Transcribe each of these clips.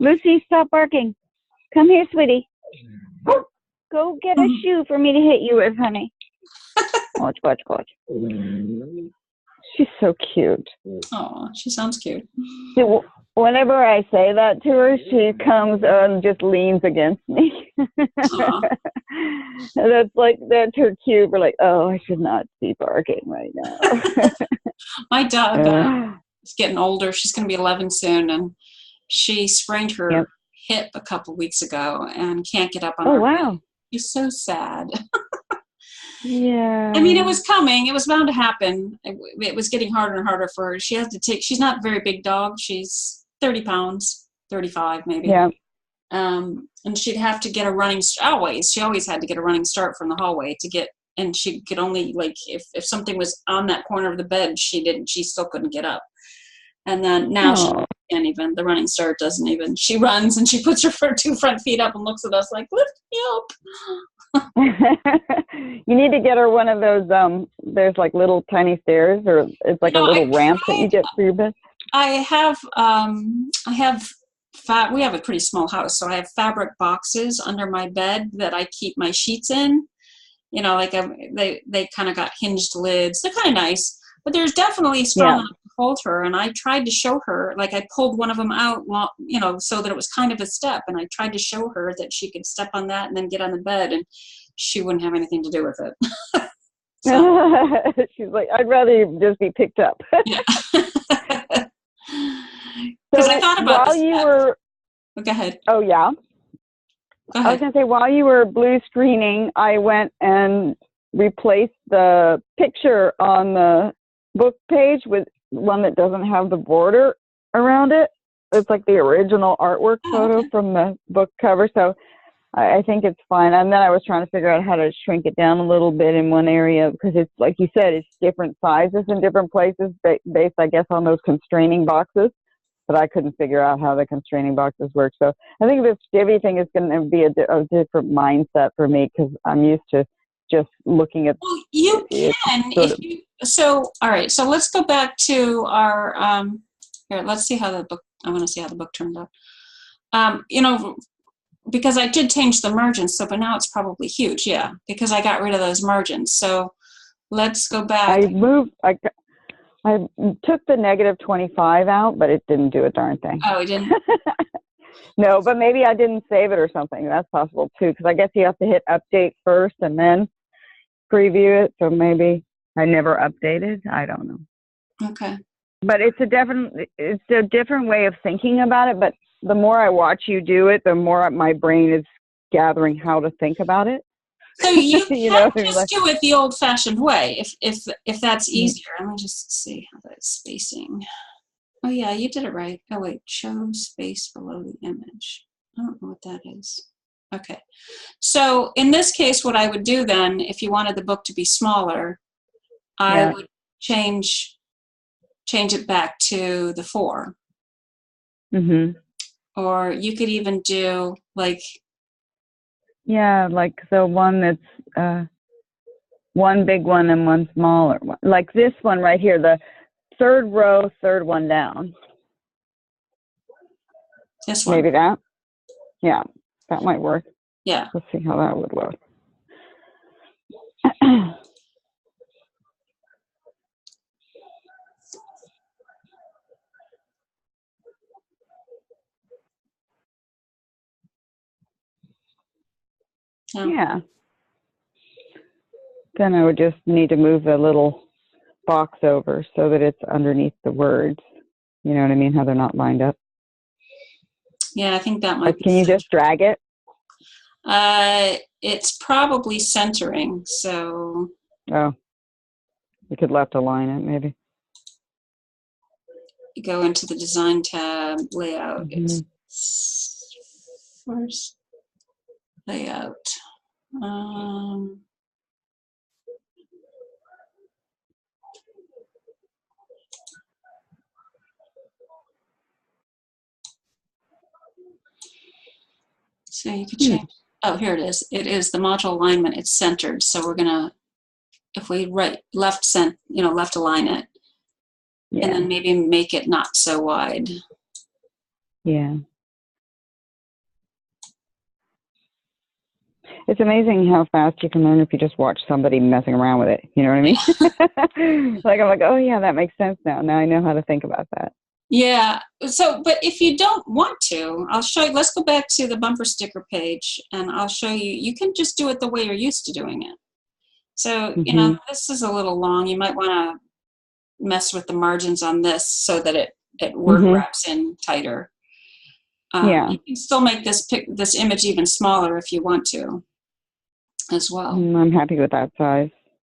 Lucy, stop barking. Come here, sweetie. Go get a shoe for me to hit you with, honey. Watch, watch, watch. She's so cute. Oh, she sounds cute. Whenever I say that to her, she comes and just leans against me. That's her cue for like, oh, I should not be barking right now. My dog is getting older. She's going to be 11 soon, and she sprained her hip a couple weeks ago and can't get up on her bed. She's so sad. Yeah. I mean, it was coming. It was bound to happen. It was getting harder and harder for her. She has to take. She's not a very big dog. She's 30 pounds, 35 maybe. Yeah. And she'd have to get a running. She always had to get a running start from the hallway to get. And she could only if something was on that corner of the bed, she still couldn't get up. And then now she can't even. The running start doesn't even. She runs and she puts her 2 front feet up and looks at us like, lift me up. You need to get her one of those there's like little tiny stairs, or it's like a little ramp that you get for your bed. We have a pretty small house, so I have fabric boxes under my bed that I keep my sheets in. They kind of got hinged lids. They're kind of nice, but there's definitely strong enough to hold her. And I tried to show her, I pulled one of them out, so that it was kind of a step. And I tried to show her that she could step on that and then get on the bed, and she wouldn't have anything to do with it. She's like, I'd rather you just be picked up. Yeah. Because I thought about while you were. Go ahead. Oh yeah. Go ahead. I was gonna say, while you were blue screening, I went and replaced the picture on the book page with one that doesn't have the border around it. It's like the original artwork photo from the book cover. So I think it's fine. And then I was trying to figure out how to shrink it down a little bit in one area, because it's, like you said, it's different sizes in different places based, I guess, on those constraining boxes. But I couldn't figure out how the constraining boxes work. So I think this Divi thing is going to be a different mindset for me, because I'm used to just looking at. Well, you can. All right. So let's go back to our. Here, let's see how the book. I want to see how the book turned out. Because I did change the margins, but now it's probably huge. Yeah, because I got rid of those margins. So let's go back. I took the -25 out, but it didn't do a darn thing. Oh, it didn't? No, but maybe I didn't save it or something. That's possible too, because I guess you have to hit update first and then preview it. So maybe I never updated. I don't know. Okay. But it's a different way of thinking about it. But the more I watch you do it, the more my brain is gathering how to think about it. So you can just do it the old-fashioned way, if that's easier. Let me just see how that's spacing. Oh yeah, you did it right. Oh wait, show space below the image. I don't know what that is. Okay. So in this case, what I would do then, if you wanted the book to be smaller, I would change it back to the 4. Mm-hmm. Or you could even do like. Yeah, like the one that's one big one and one smaller one. Like this one right here, the 3rd row, 3rd one down. This one. Maybe that. Yeah, that might work. Yeah. Let's see how that would work. Yeah. Then I would just need to move the little box over so that it's underneath the words. You know what I mean? How they're not lined up. Yeah, I think that might be. Can you just drag it? It's probably centering, so. Oh. You could left align it, maybe. You go into the design tab, layout. Mm-hmm. It's first. Layout. So you could change. Oh, here it is. It is the module alignment. It's centered. So we're gonna, if we left align it, and then maybe make it not so wide. Yeah. It's amazing how fast you can learn if you just watch somebody messing around with it. You know what I mean? Like, I'm like, oh yeah, that makes sense now. Now I know how to think about that. Yeah. So, but if you don't want to, I'll show you. Let's go back to the bumper sticker page, and I'll show you. You can just do it the way you're used to doing it. So, this is a little long. You might want to mess with the margins on this so that it word wraps in tighter. You can still make this image even smaller if you want to, as well. I'm happy with that size.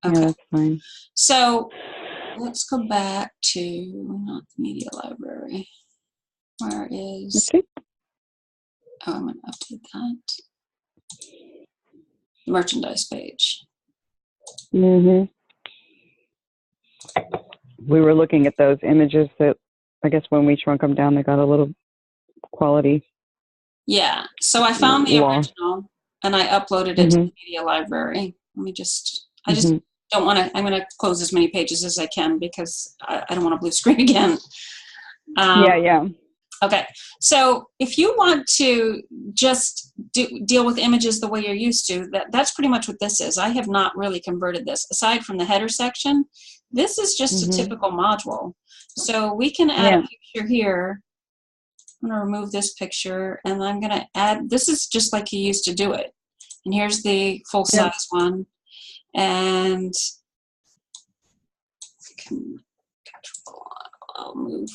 Okay. Yeah, that's fine. So let's go back to not the media library. Where is? Okay. Oh, I'm going to update that. The merchandise page. We were looking at those images that I guess when we shrunk them down, they got a little quality. Yeah. So I found the original and I uploaded it to the media library. Let me just, I just don't want to, I'm going to close as many pages as I can because I don't want a blue screen again. Yeah. Okay. So if you want to just deal with images the way you're used to, that's pretty much what this is. I have not really converted this. Aside from the header section, this is just a typical module. So we can add a picture here. I'm going to remove this picture and I'm going to add, this is just like you used to do it. And here's the full size one. And I'll move.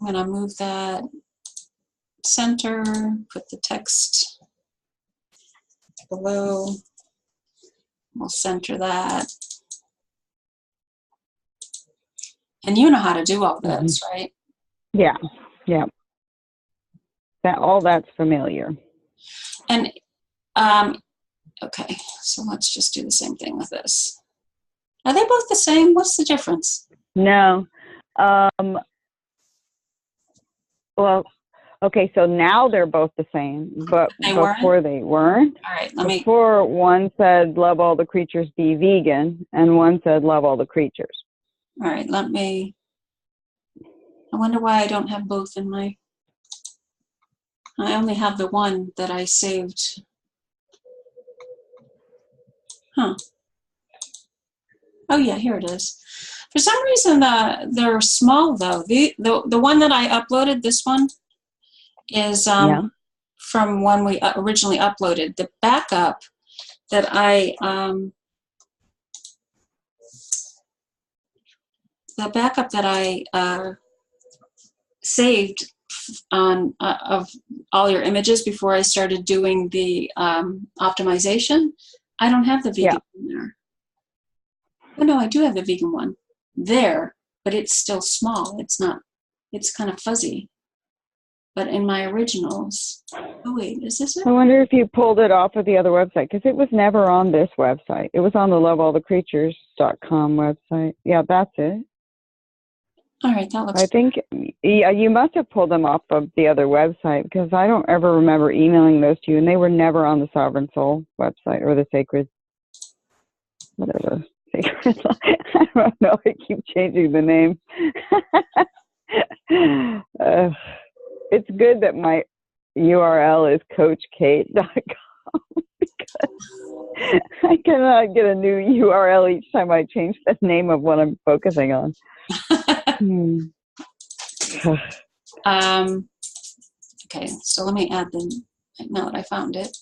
I'm going to move that center, put the text below. We'll center that. And you know how to do all this, right? Yeah. All that's familiar. And okay, so let's just do the same thing with this. Are they both the same? What's the difference? No. Well, okay, so now they're both the same, but before they weren't. All right, before one said love all the creatures, be vegan, and one said love all the creatures. All right, I wonder why I don't have both in my, I only have the one that I saved. Huh. Oh yeah, here it is. For some reason, they're small though. The one that I uploaded, this one, is from when we originally uploaded. The backup that I saved on of all your images before I started doing the optimization, I don't have the vegan one there. Oh no, I do have the vegan one there, but it's still small. It's not, it's kind of fuzzy. But in my originals, oh wait, is this it? I wonder if you pulled it off of the other website, because it was never on this website. It was on the loveallthecreatures.com website. Yeah, that's it. All right, that looks. I think, yeah, you must have pulled them off of the other website, because I don't ever remember emailing those to you, and they were never on the Sovereign Soul website or the Sacred, whatever. Sacred. I don't know. I keep changing the name. It's good that my URL is CoachKate.com because I cannot get a new URL each time I change the name of what I'm focusing on. Okay, so let me add them now that I found it.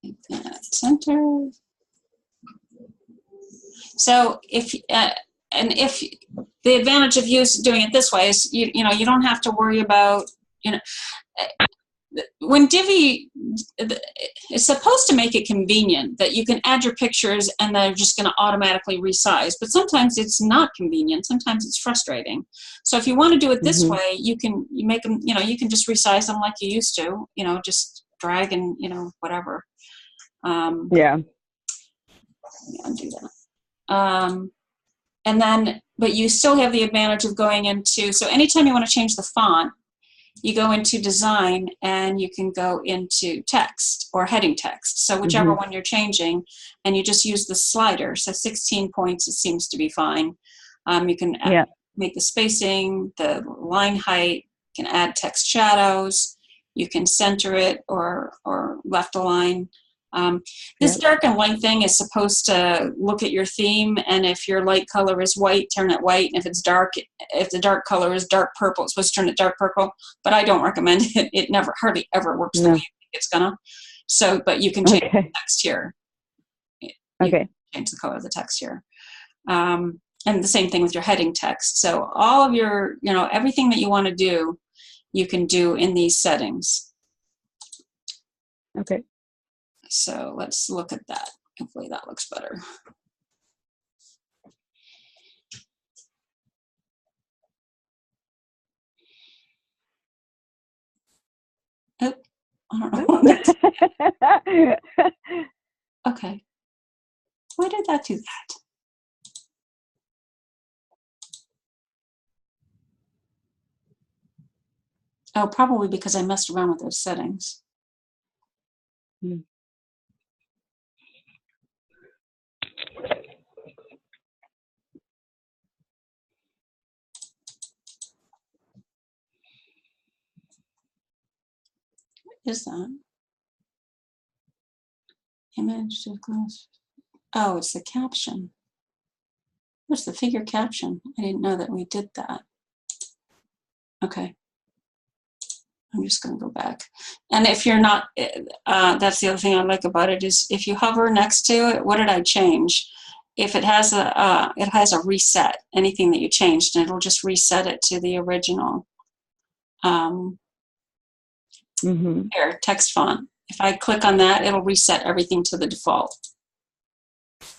Make that center. So if and if the advantage of doing it this way is you know you don't have to worry about when Divi is supposed to make it convenient that you can add your pictures and they're just going to automatically resize, but sometimes it's not convenient. Sometimes it's frustrating. So if you want to do it this way, you make them, you can just resize them like you used to, just drag and, whatever. Yeah. Undo that. And then, but you still have the advantage of going into, so anytime you want to change the font, you go into design and you can go into text or heading text. So whichever one you're changing, and you just use the slider. So 16 points, it seems to be fine. You can make the spacing, the line height, you can add text shadows, you can center it or left align. This dark and light thing is supposed to look at your theme, and if your light color is white, turn it white. And if it's dark, if the dark color is dark purple, it's supposed to turn it dark purple. But I don't recommend it. It never, hardly ever works the way you think it's gonna. So, but you can change the text here. You can change the color of the text here. And the same thing with your heading text. So all of your, everything that you want to do, you can do in these settings. Okay. So let's look at that. Hopefully that looks better. Oh, I don't know. Okay. Why did that do that? Oh, probably because I messed around with those settings. Hmm. What is that? Image to close. Oh, it's the caption. What's the figure caption? I didn't know that we did that. Okay. I'm just going to go back. And if you're not, that's the other thing I like about it is if you hover next to it, what did I change? If it has a reset, anything that you changed, and it'll just reset it to the original. Here, text font. If I click on that, it'll reset everything to the default,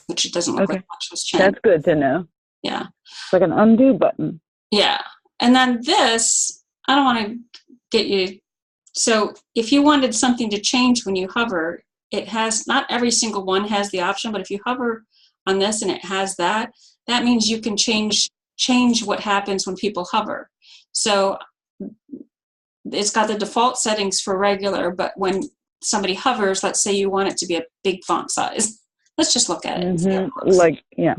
which it doesn't look like much was changed. That's good to know. Yeah. It's like an undo button. Yeah. And then this, I don't want to get you. So if you wanted something to change when you hover, it has, not every single one has the option, but if you hover on this and it has that, that means you can change what happens when people hover. So it's got the default settings for regular, but when somebody hovers, let's say you want it to be a big font size. Let's just look at it. Like, yeah.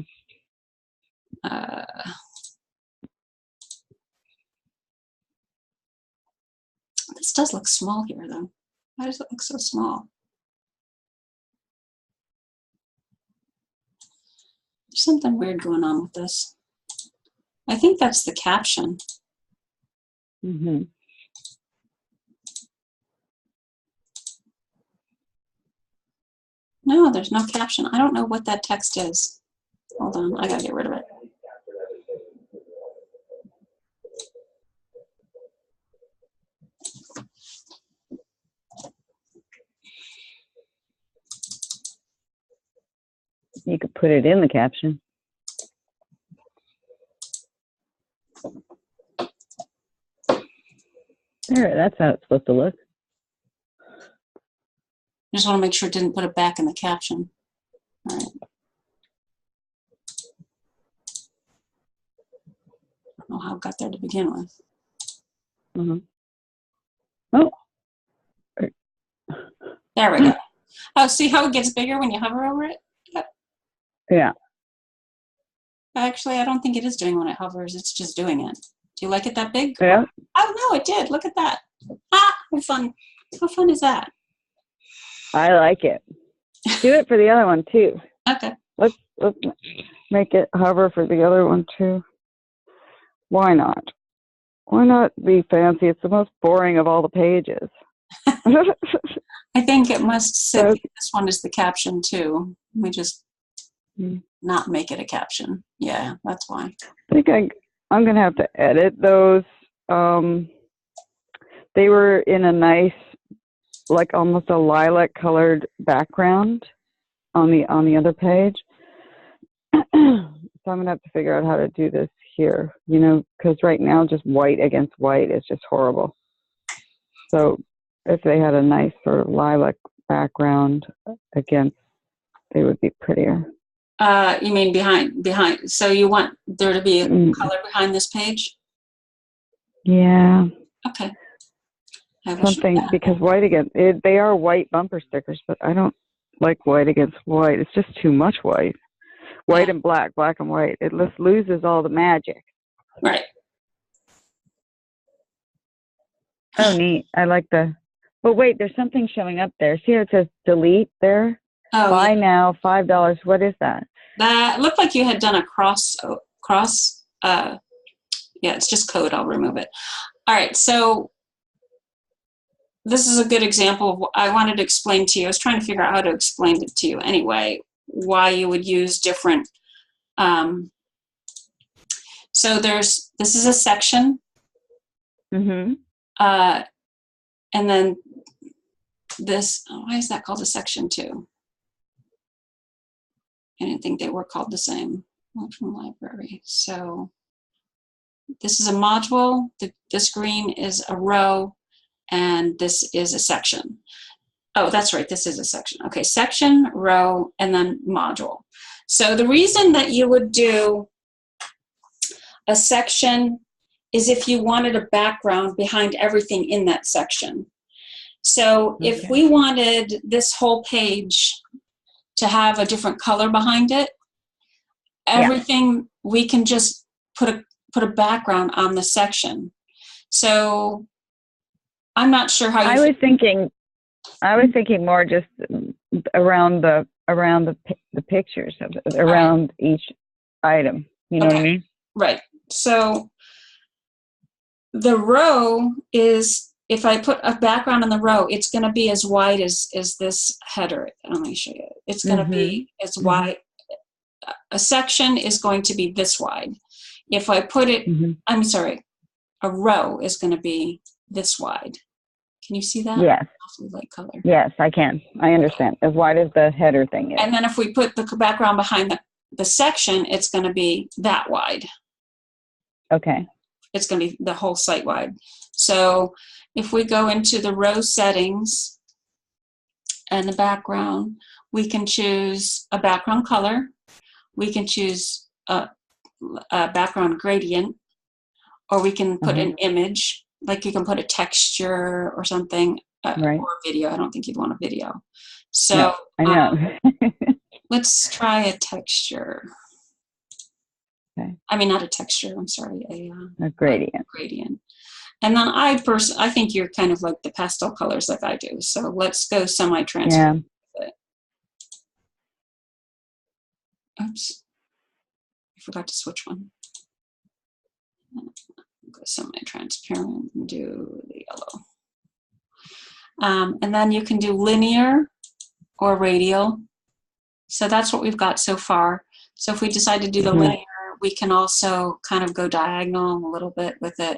This does look small here, though. Why does it look so small? There's something weird going on with this. I think that's the caption. No, there's no caption. I don't know what that text is. Hold on, I gotta get rid of it. You could put it in the caption. There, that's how it's supposed to look. I just want to make sure it didn't put it back in the caption. All right. I don't know how it got there to begin with. Oh. There we go. Oh, see how it gets bigger when you hover over it? Yep. Yeah. Actually, I don't think it is doing when it hovers. It's just doing it. Do you like it that big? Yeah. Oh, no, it did. Look at that. Ah, how fun. How fun is that? I like it. Do it for the other one, too. Okay. Let's make it hover for the other one, too. Why not? Why not be fancy? It's the most boring of all the pages. I think it must say this one is the caption, too. We just not make it a caption. Yeah, that's why. I think I'm going to have to edit those. They were in a nice, like almost a lilac colored background on the other page. So I'm going to have to figure out how to do this here, because right now just white against white is just horrible. So if they had a nice sort of lilac background against, they would be prettier. You mean behind? So you want there to be a color behind this page? Yeah. Okay. something, because white against, they are white bumper stickers, but I don't like white against white. It's just too much white. White and black, black and white. It just loses all the magic. Right. Oh, neat. I like the, but wait, there's something showing up there. See how it says delete there? Oh, Buy now, $5. What is that? That looked like you had done a cross, yeah, it's just code. I'll remove it. All right, so this is a good example of what I wanted to explain to you. I was trying to figure out how to explain it to you anyway, why you would use different. So this is a section. Mm-hmm. And then this, why is that called a section too? I didn't think they were called the same. From library. So this is a module. This green is a row, and this is a section. Oh, that's right. This is a section. Okay, section, row, and then module. So the reason that you would do a section is if you wanted a background behind everything in that section. So if we wanted this whole page to have a different color behind it, everything we can just put a background on the section. So I'm not sure how you. I was thinking more just around the pictures of around each item. You know what I mean? Right. So the row is, if I put a background on the row, it's going to be as wide as this header. Let me show you. It's going to be as wide. A section is going to be this wide. If I put it, I'm sorry, a row is going to be this wide. Can you see that? Yes. Light color. Yes, I can. I understand. As wide as the header thing is. And then if we put the background behind the section, it's going to be that wide. Okay. It's going to be the whole site wide. So if we go into the row settings and the background, we can choose a background color. We can choose a background gradient, or we can put an image, like you can put a texture or something, or a video. I don't think you'd want a video. So no, I know. Let's try a texture. Okay. I mean, not a texture, I'm sorry, a gradient. Gradient. And then I think you're kind of like the pastel colors like I do. So let's go semi-transparent. Yeah. Oops. I forgot to switch one. Go semi-transparent and do the yellow. And then you can do linear or radial. So that's what we've got so far. So if we decide to do the linear, we can also kind of go diagonal a little bit with it.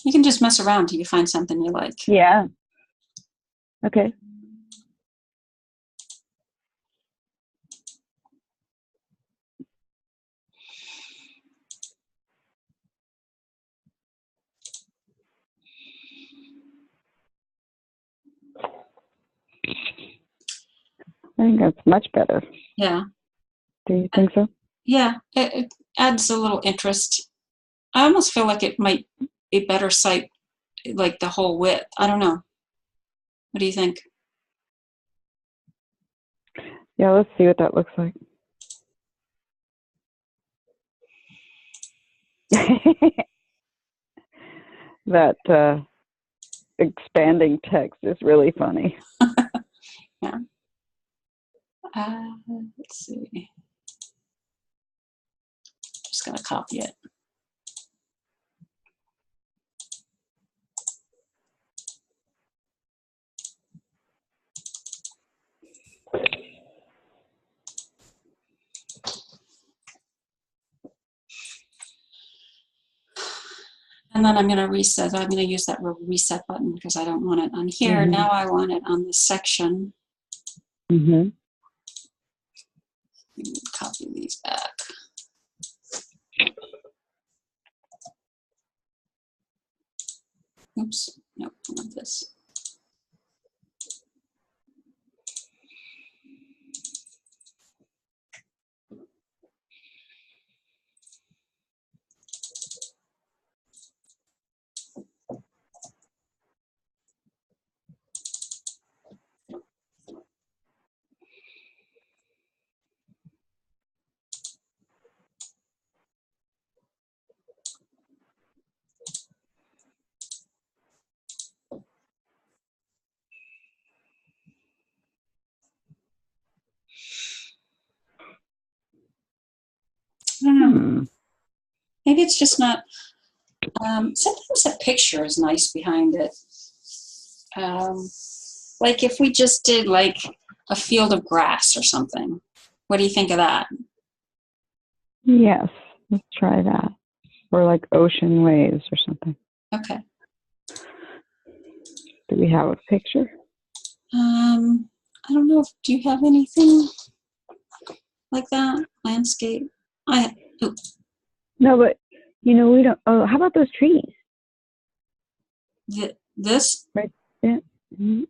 You can just mess around till you find something you like. Yeah. Okay. I think that's much better. Yeah. Do you think so? Yeah, it adds a little interest. I almost feel like it might be better site, like the whole width. I don't know. What do you think? Yeah, let's see what that looks like. That expanding text is really funny. Yeah. Let's see. Just gonna copy it. And then I'm going to reset. I'm going to use that reset button because I don't want it on here. Now I want it on the section. Copy these back. Oops. Nope, I want this. Maybe it's just not. Sometimes a picture is nice behind it. Like if we just did like a field of grass or something. What do you think of that? Yes, let's try that. Or like ocean waves or something. Okay. Do we have a picture? I don't know. Do you have anything like that? Landscape? No, but we don't. Oh, how about those trees? This? Right. Yeah. Mm-hmm.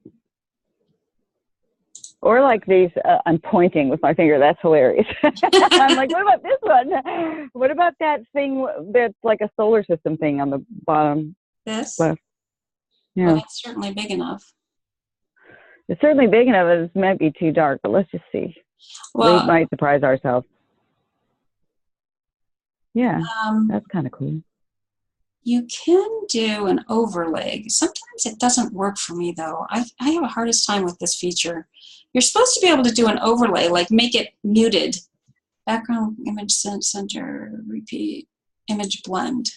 Or like these, I'm pointing with my finger. That's hilarious. I'm like, what about this one? What about that thing that's like a solar system thing on the bottom This? left? Yeah. Well, that's certainly big enough. It's certainly big enough. It might be too dark, but let's just see. Well, We might surprise ourselves. Yeah, that's kind of cool. You can do an overlay. Sometimes it doesn't work for me, though. I have a hardest time with this feature. You're supposed to be able to do an overlay, like make it muted. Background image center, repeat, image blend.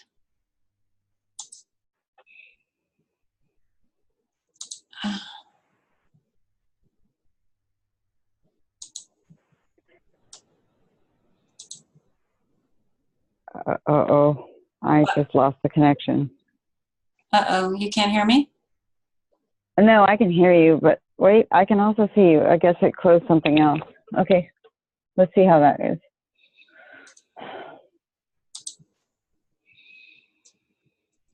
Uh-oh. I just lost the connection. Uh-oh, you can't hear me? No, I can hear you, but wait, I can also see you. I guess it closed something else. Okay, let's see how that is.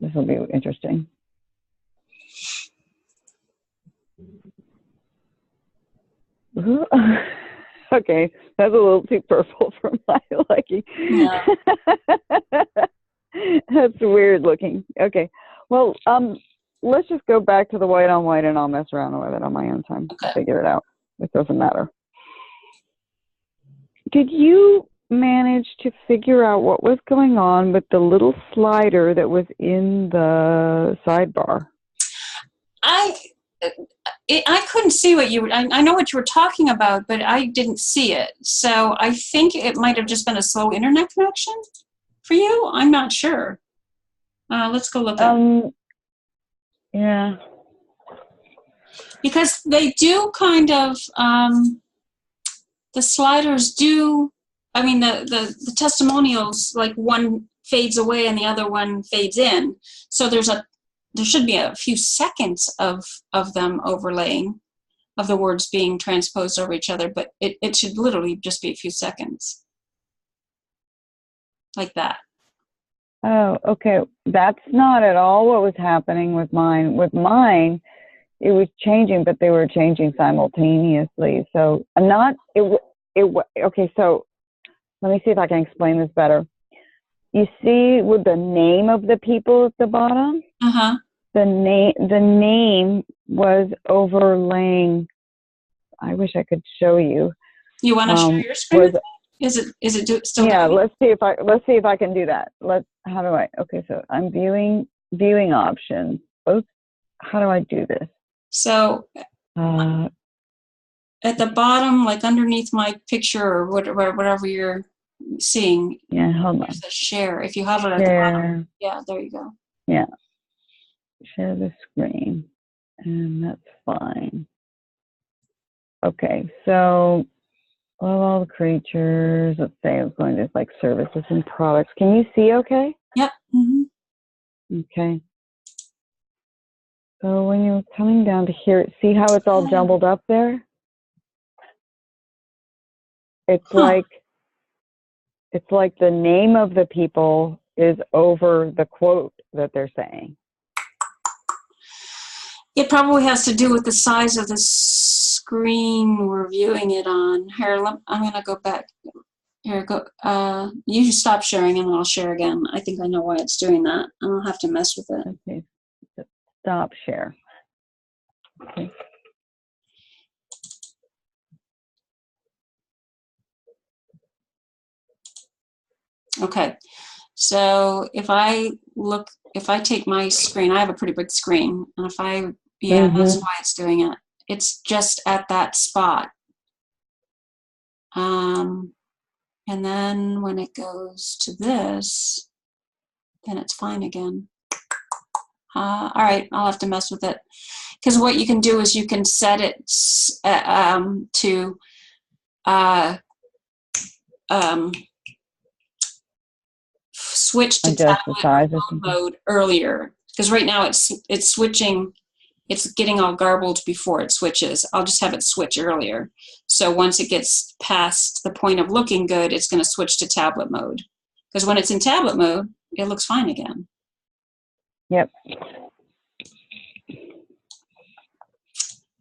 This will be interesting. Okay, that's a little too purple for my liking. Yeah. That's weird looking. Okay, well, let's just go back to the white on white, and I'll mess around with it on my own time. Okay. Figure it out. It doesn't matter. Did you manage to figure out what was going on with the little slider that was in the sidebar? I couldn't see what you were, I know what you were talking about, but I didn't see it. So I think it might have just been a slow internet connection for you. I'm not sure. Let's go look at Yeah. Because they do kind of, the sliders do, I mean, the testimonials, like one fades away and the other one fades in. So there should be a few seconds of them overlaying, of the words being transposed over each other, but it should literally just be a few seconds. Like that. Oh, okay. That's not at all what was happening with mine. With mine, it was changing, but they were changing simultaneously. So I'm not, okay, so let me see if I can explain this better. You see with the name of the people at the bottom? Uh-huh. The name was overlaying. I wish I could show you. You want to share your screen? Is it still? Yeah, let's see if I can do that. How do I? Okay, so I'm viewing options. Oops, how do I do this? So at the bottom, like underneath my picture or whatever you're seeing. Yeah, hold on. There's the share. If you hover at the bottom, yeah, there you go. Yeah, share the screen, and that's fine. Okay, so all the creatures. Let's say I'm going to like services and products. Can you see? Okay. Yep. Mm-hmm. Okay. So when you're coming down to here, see how it's all jumbled up there? It's like the name of the people is over the quote that they're saying. It probably has to do with the size of the screen we're viewing it on. Here, I'm going to go back. Here, go. You stop sharing and I'll share again. I think I know why it's doing that. I don't have to mess with it. Okay. Stop share. Okay. Okay. So if I take my screen, I have a pretty big screen, and if I, that's why it's doing it. It's just at that spot. And then when it goes to this, then it's fine again. All right, I'll have to mess with it. Because what you can do is you can set it to switch to tablet mode earlier. Because right now it's switching, it's getting all garbled before it switches. I'll just have it switch earlier. So once it gets past the point of looking good, it's going to switch to tablet mode. Because when it's in tablet mode, it looks fine again. Yep.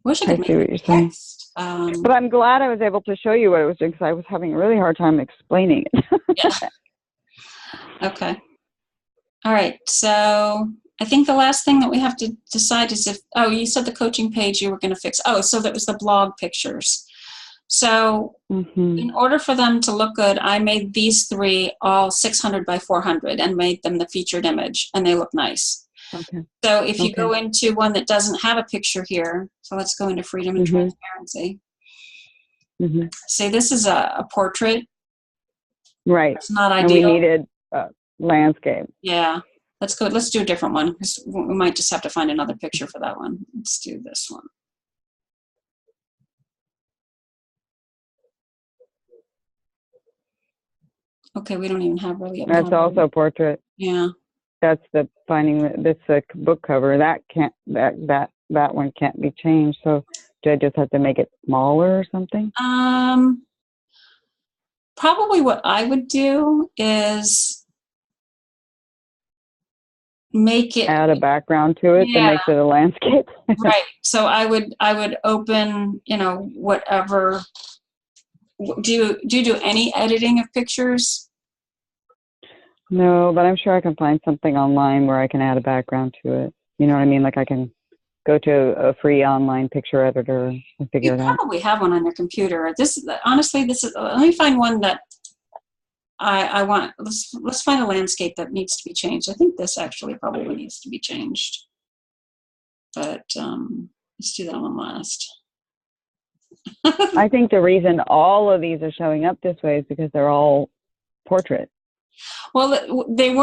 Wish I could see what you're saying. But I'm glad I was able to show you what it was doing because I was having a really hard time explaining it. Yeah. Okay. All right. So I think the last thing that we have to decide is if, oh, you said the coaching page you were going to fix. Oh, so that was the blog pictures. So in order for them to look good, I made these three all 600 by 400 and made them the featured image, and they look nice. Okay. So if you go into one that doesn't have a picture here, so let's go into freedom and transparency. Say this is a portrait. Right. It's not ideal. And we needed landscape. Yeah. Let's go. Let's do a different one because we might just have to find another picture for that one. Let's do this one. Okay, we don't even have really. That's also portrait. Yeah. That's the finding. This book cover. That can't. That one can't be changed. So do I just have to make it smaller or something? Probably what I would do is make it, add a background to it that makes it a landscape. Right. So I would open, whatever. Do you do any editing of pictures? No, but I'm sure I can find something online where I can add a background to it. You know what I mean? Like I can go to a free online picture editor and figure it out. You probably have one on your computer. Honestly, let me find one that I want. Let's find a landscape that needs to be changed. I think this actually probably needs to be changed. But let's do that one last. I think the reason all of these are showing up this way is because they're all portrait. Well, they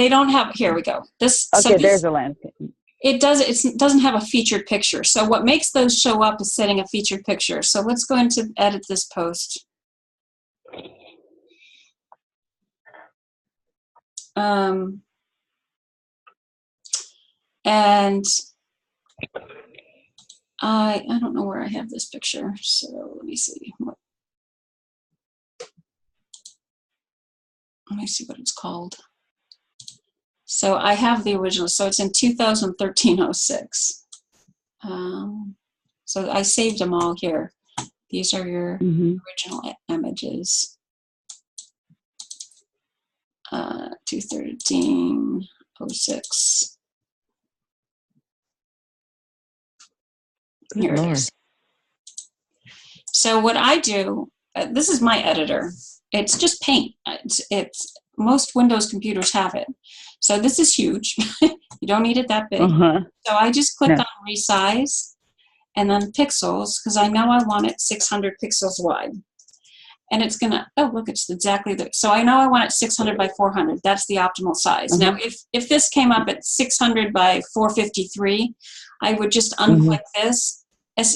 don't have, here we go. There's a landscape. It doesn't have a featured picture. So what makes those show up is setting a featured picture. So let's go into edit this post. And I don't know where I have this picture. So let me see. Let me see what it's called. So I have the original. So it's in 2013-06. So I saved them all here. These are your original images. 2013-06. Here it is. So what I do, this is my editor. It's just Paint. It's most Windows computers have it. So this is huge. You don't need it that big. So I just click on resize and then pixels because I know I want it 600 pixels wide. And it's gonna, oh look, it's exactly so I know I want it 600 by 400. That's the optimal size. Now if this came up at 600 by 453, I would just unclick this.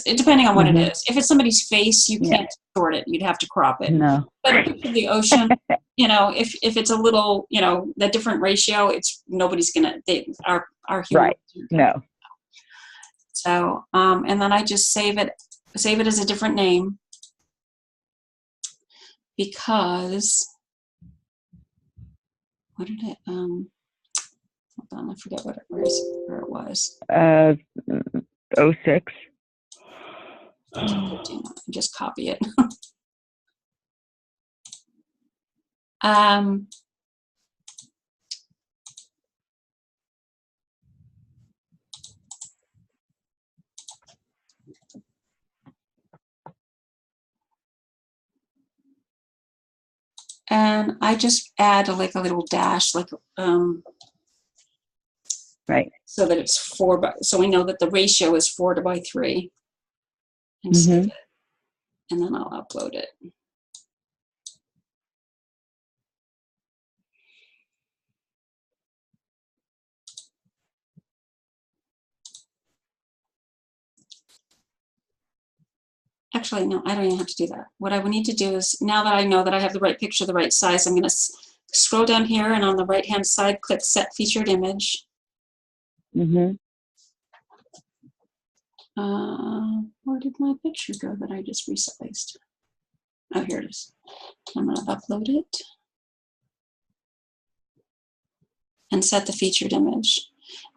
Depending on what it is. If it's somebody's face, you can't distort it. You'd have to crop it. No. But a picture of the ocean, if it's a little, the different ratio, nobody's gonna. Our human. Right. No. So and then I just save it as a different name because what did it hold on, I forget where it was. 06. Just copy it. And I just add a little dash, right. So that it's 4 by, so we know that the ratio is 4 by 3. And save it. And then I'll upload it. Actually, no, I don't even have to do that. What I would need to do is, now that I know that I have the right picture, the right size, I'm going to scroll down here and on the right-hand side, click Set Featured Image. Mm-hmm. Where did my picture go that I just resized? Oh, here it is. I'm going to upload it and set the featured image.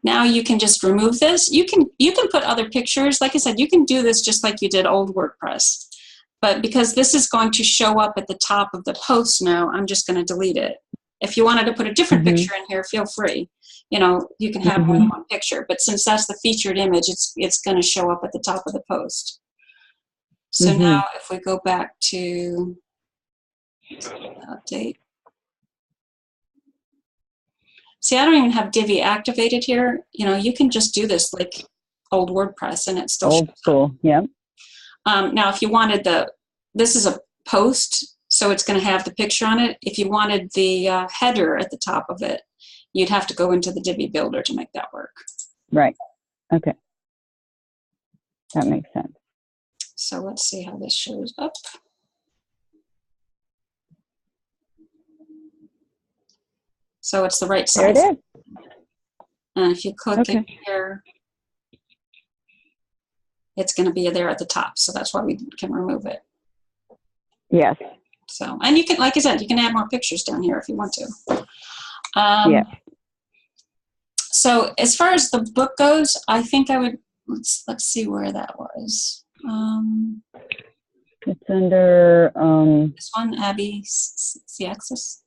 Now you can just remove this. You can put other pictures. Like I said, you can do this just like you did old WordPress. But because this is going to show up at the top of the post now, I'm just going to delete it. If you wanted to put a different picture in here, feel free. You know, you can have more than one picture. But since that's the featured image, it's going to show up at the top of the post. So now if we go back to update. See, I don't even have Divi activated here. You know, you can just do this like old WordPress and it still shows up. School, yeah. Now, if you wanted this is a post, so it's going to have the picture on it. If you wanted the header at the top of it, you'd have to go into the Divi builder to make that work. Right. Okay. That makes sense. So let's see how this shows up. So it's the right size. There it is. And if you click in here, it's going to be there at the top. So that's why we can remove it. Yes. So, and you can, like I said, you can add more pictures down here if you want to. Yes. So as far as the book goes, I think I would, let's see where that was. It's under This one, Abby Ciaxis.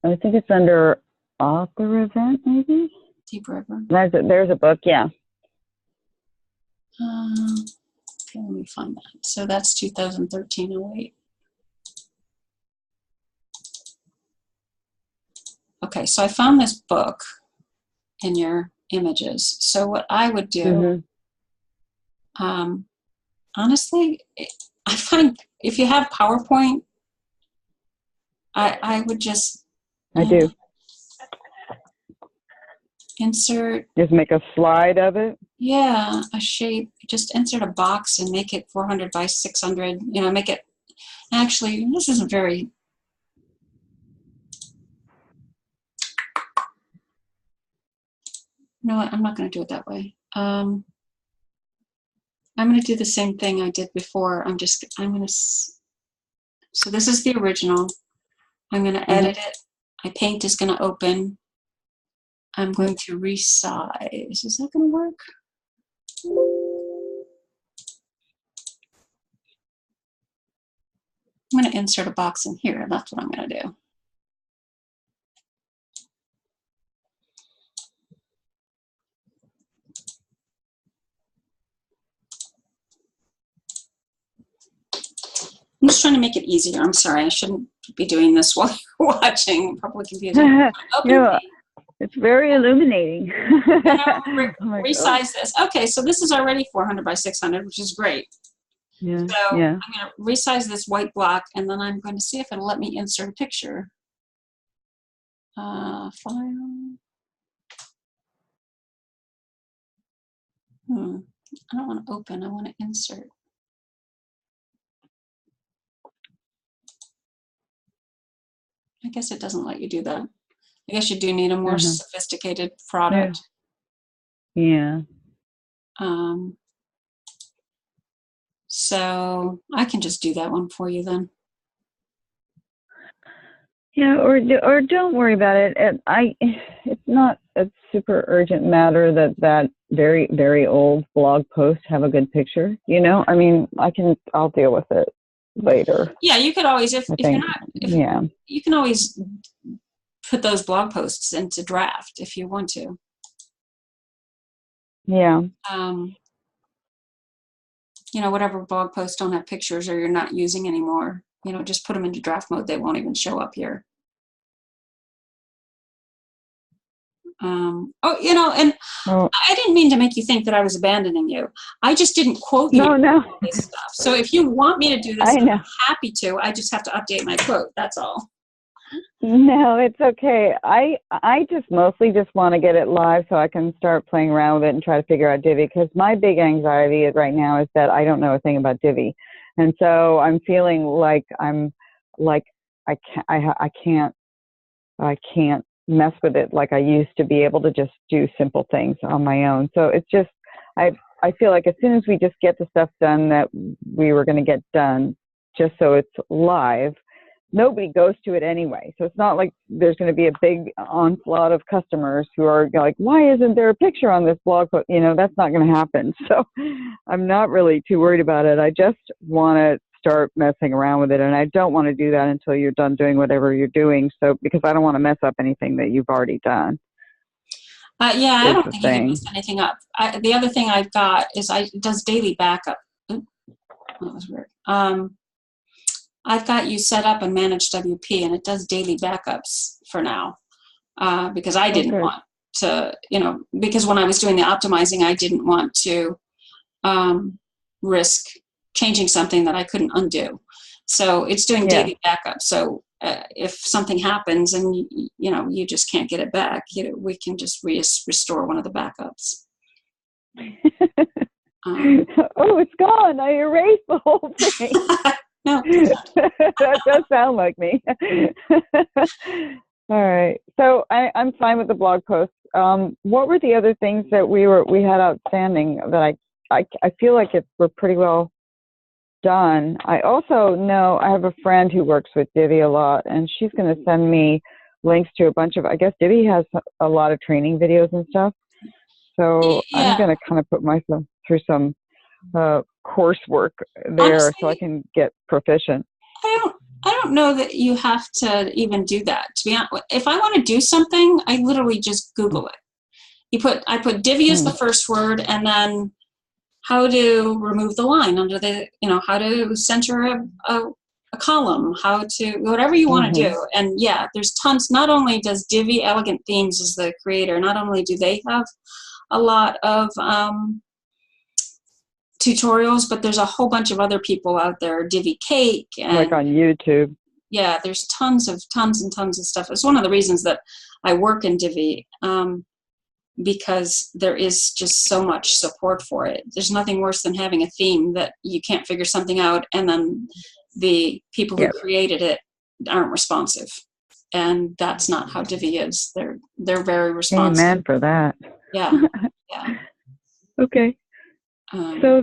I think it's under author event, maybe. Deep River. There's a book, yeah. Okay, let me find that. So that's 2013-08. Okay, so I found this book in your images. So what I would do, honestly, I find if you have PowerPoint, I would just I do. Insert. Just make a slide of it. Yeah, a shape. Just insert a box and make it 400 by 600. You know, make it. Actually, this isn't very. No, I'm not going to do it that way. I'm going to do the same thing I did before. I'm going to. So this is the original. I'm going to edit it. My paint is going to open. I'm going to resize. Is that going to work? I'm going to insert a box in here. That's what I'm going to do. I'm just trying to make it easier. I'm sorry. I shouldn't be doing this while you're watching. Probably confusing. No, it's very illuminating. Resize this. Okay, so this is already 400 by 600, which is great. Yeah. So I'm going to resize this white block, and then I'm going to see if it'll let me insert a picture. File. I don't want to open. I want to insert. I guess it doesn't let you do that. I guess you do need a more sophisticated product. Yeah. So I can just do that one for you then. Yeah, or don't worry about it. It's not a super urgent matter that very, very old blog post have a good picture. You know, I mean, I'll deal with it later. Yeah, you could always, if you're not, you can always put those blog posts into draft if you want to. Yeah. You know, whatever blog posts don't have pictures or you're not using anymore, you know, just put them into draft mode. They won't even show up here. You know, and I didn't mean to make you think that I was abandoning you. I just didn't quote you no. This stuff. So if you want me to do this, I'm happy to. I just have to update my quote. That's all. No, it's okay. I just mostly just want to get it live so I can start playing around with it and try to figure out Divi, because my big anxiety right now is that I don't know a thing about Divi, and so I'm feeling like I'm like I can't mess with it like I used to be able to just do simple things on my own. So it's just I feel like as soon as we just get the stuff done that we were going to get done, just so it's live, nobody goes to it anyway. So it's not like there's going to be a big onslaught of customers who are like, why isn't there a picture on this blog post? You know, that's not going to happen. So I'm not really too worried about it. I just want to start messing around with it. And I don't want to do that until you're done doing whatever you're doing. So, because I don't want to mess up anything that you've already done. Yeah, I Is don't the think you can thing. mess anything up. The other thing I've got is it does daily backup. Oop, that was weird. I've got you set up and manage WP, and it does daily backups for now, because I didn't Okay. want to, because when I was doing the optimizing, I didn't want to risk changing something that I couldn't undo. So it's doing Yeah. daily backup. So if something happens and you just can't get it back, we can just restore one of the backups. Oh, it's gone. I erased the whole thing. No, that does sound like me. All right. So I'm fine with the blog posts. What were the other things that we had outstanding that I feel like we're pretty well done? I also know I have a friend who works with Divi a lot, and she's going to send me links to a bunch of, I guess Divi has a lot of training videos and stuff. So I'm yeah. going to kind of put myself through some coursework there. Honestly, So I can get proficient. I don't know that you have to even do that. To be honest, if I want to do something, I literally just Google it. I put Divi as the first word, and then how to remove the line under the, how to center a column, how to, whatever you want to do. And yeah, there's tons. Not only does Divi Elegant Themes as the creator, not only do they have a lot of tutorials, but there's a whole bunch of other people out there, Divi Cake, and Like on YouTube. Yeah, there's tons and tons of stuff. It's one of the reasons that I work in Divi, because there is just so much support for it. There's nothing worse than having a theme that you can't figure something out, and then the people who created it aren't responsive. And that's not how Divi is. They're very responsive. Amen for that. Yeah. Yeah. Okay. So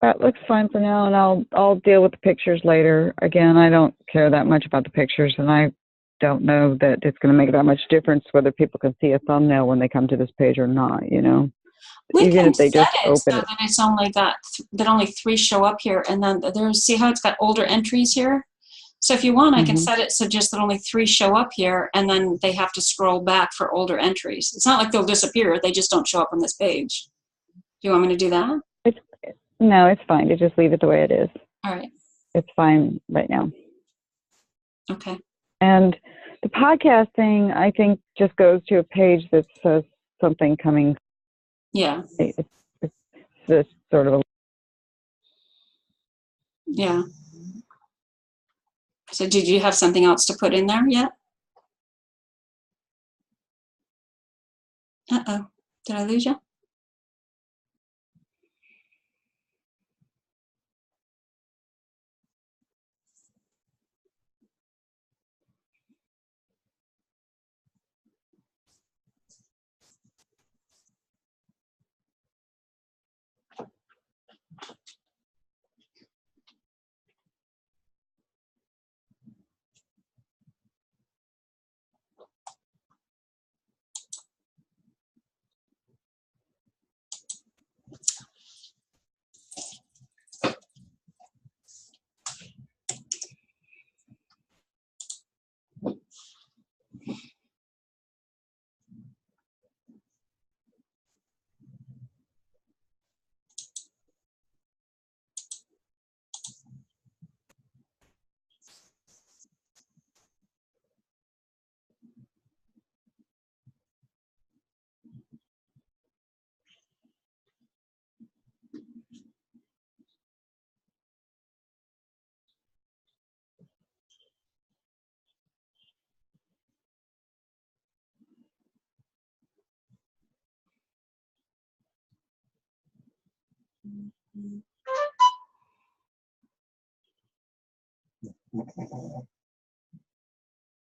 that looks fine for now, and I'll deal with the pictures later. Again, I don't care that much about the pictures, and I don't know that it's going to make that much difference whether people can see a thumbnail when they come to this page or not. We Even can if they set just it open so it. that it's only got that only 3 show up here, and then see how it's got older entries here. So if you want, I can set it so just that only 3 show up here, and then they have to scroll back for older entries. It's not like they'll disappear; they just don't show up on this page. Do you want me to do that? No, it's fine to just leave it the way it is. All right. It's fine right now. Okay. And the podcasting, I think, just goes to a page that says something coming. Yeah. It's this sort of. Yeah. So did you have something else to put in there yet? Uh-oh. Did I lose you? Mhm.